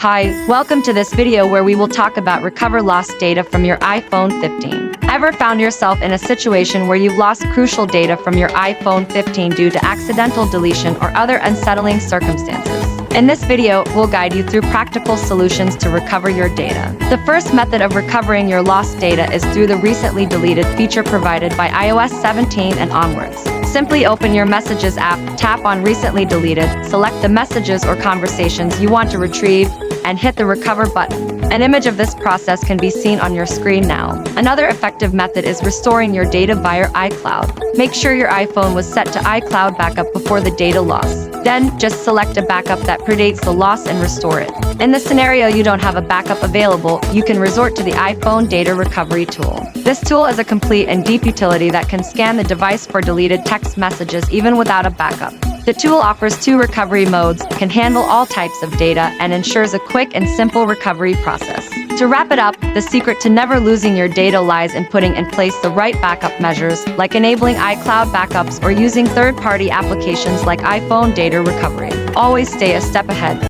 Hi, welcome to this video where we will talk about recover lost data from your iPhone 15. Ever found yourself in a situation where you've lost crucial data from your iPhone 15 due to accidental deletion or other unsettling circumstances? In this video, we'll guide you through practical solutions to recover your data. The first method of recovering your lost data is through the recently deleted feature provided by iOS 17 and onwards. Simply open your Messages app, tap on Recently Deleted, select the messages or conversations you want to retrieve, and hit the Recover button. An image of this process can be seen on your screen now. Another effective method is restoring your data via iCloud. Make sure your iPhone was set to iCloud backup before the data loss. Then, just select a backup that predates the loss and restore it. In the scenario you don't have a backup available, you can resort to the iPhone Data Recovery tool. This tool is a complete and deep utility that can scan the device for deleted text messages even without a backup. The tool offers 2 recovery modes, can handle all types of data, and ensures a quick and simple recovery process. To wrap it up, the secret to never losing your data lies in putting in place the right backup measures, like enabling iCloud backups or using third-party applications like iPhone Data Recovery. Always stay a step ahead.